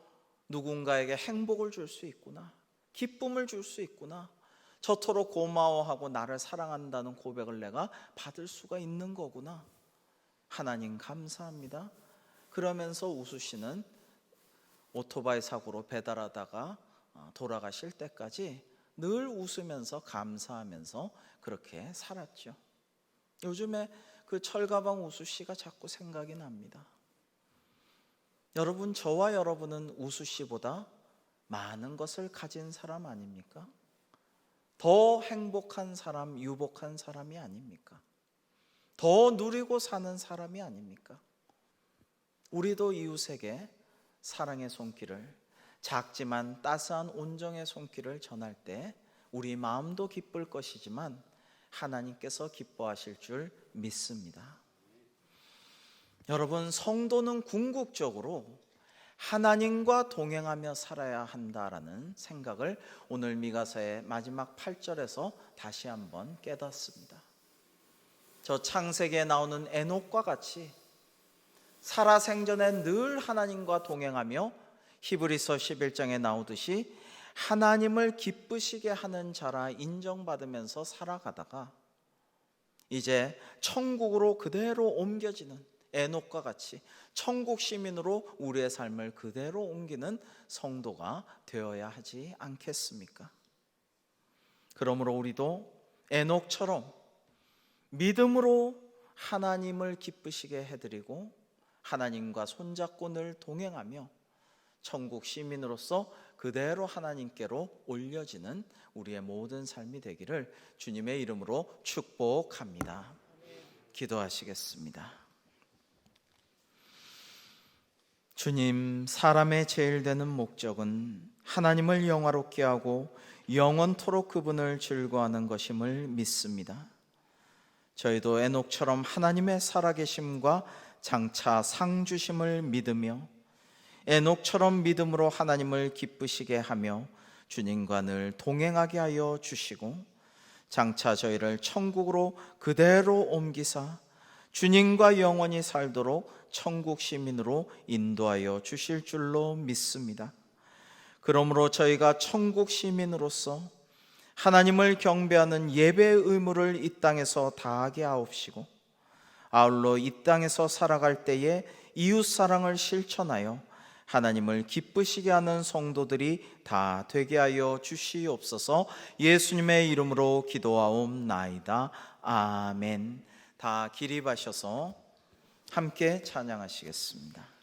누군가에게 행복을 줄 수 있구나, 기쁨을 줄 수 있구나, 저토록 고마워하고 나를 사랑한다는 고백을 내가 받을 수가 있는 거구나, 하나님 감사합니다. 그러면서 우수 씨는 오토바이 사고로 배달하다가 돌아가실 때까지 늘 웃으면서 감사하면서 그렇게 살았죠. 요즘에 그 철가방 우수 씨가 자꾸 생각이 납니다. 여러분, 저와 여러분은 우수 씨보다 많은 것을 가진 사람 아닙니까? 더 행복한 사람, 유복한 사람이 아닙니까? 더 누리고 사는 사람이 아닙니까? 우리도 이웃에게 사랑의 손길을, 작지만 따스한 온정의 손길을 전할 때 우리 마음도 기쁠 것이지만 하나님께서 기뻐하실 줄 믿습니다. 여러분, 성도는 궁극적으로 하나님과 동행하며 살아야 한다라는 생각을 오늘 미가서의 마지막 8절에서 다시 한번 깨닫습니다. 저 창세기에 나오는 에녹과 같이 살아생전에 늘 하나님과 동행하며 히브리서 11장에 나오듯이 하나님을 기쁘시게 하는 자라 인정받으면서 살아가다가 이제 천국으로 그대로 옮겨지는 에녹과 같이 천국 시민으로 우리의 삶을 그대로 옮기는 성도가 되어야 하지 않겠습니까? 그러므로 우리도 에녹처럼 믿음으로 하나님을 기쁘시게 해드리고 하나님과 손잡고 늘 동행하며 천국 시민으로서 그대로 하나님께로 올려지는 우리의 모든 삶이 되기를 주님의 이름으로 축복합니다. 기도하시겠습니다. 주님, 사람의 제일 되는 목적은 하나님을 영화롭게 하고 영원토록 그분을 즐거워하는 것임을 믿습니다. 저희도 에녹처럼 하나님의 살아계심과 장차 상 주심을 믿으며 에녹처럼 믿음으로 하나님을 기쁘시게 하며 주님과 늘 동행하게 하여 주시고 장차 저희를 천국으로 그대로 옮기사 주님과 영원히 살도록 천국 시민으로 인도하여 주실 줄로 믿습니다. 그러므로 저희가 천국 시민으로서 하나님을 경배하는 예배의 의무를 이 땅에서 다하게 하옵시고 아울러 이 땅에서 살아갈 때에 이웃사랑을 실천하여 하나님을 기쁘시게 하는 성도들이 다 되게 하여 주시옵소서. 예수님의 이름으로 기도하옵나이다. 아멘. 다 기립하셔서 함께 찬양하시겠습니다.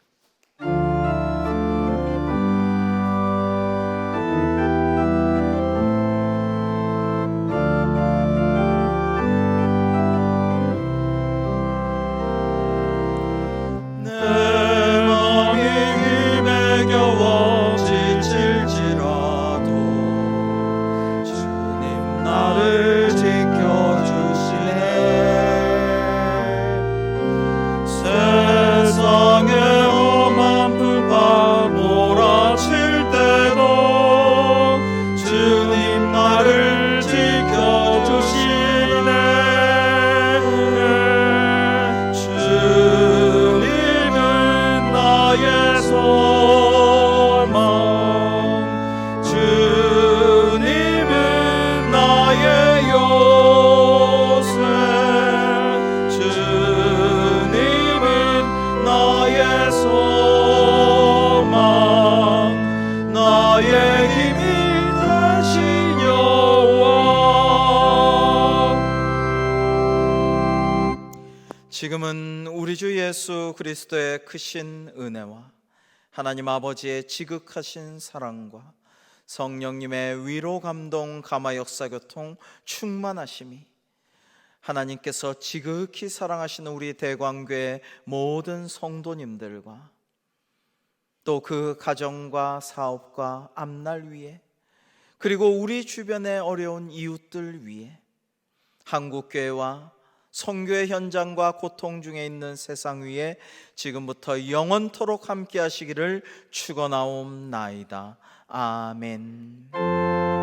지금은 우리 주 예수 그리스도의 크신 은혜와 하나님 아버지의 지극하신 사랑과 성령님의 위로 감동 감화 역사 교통 충만하심이 하나님께서 지극히 사랑하시는 우리 대광교회 모든 성도님들과 또 그 가정과 사업과 앞날 위에 그리고 우리 주변의 어려운 이웃들 위에 한국교회와 선교의 현장과 고통 중에 있는 세상 위에 지금부터 영원토록 함께 하시기를 축원하옵나이다. 아멘.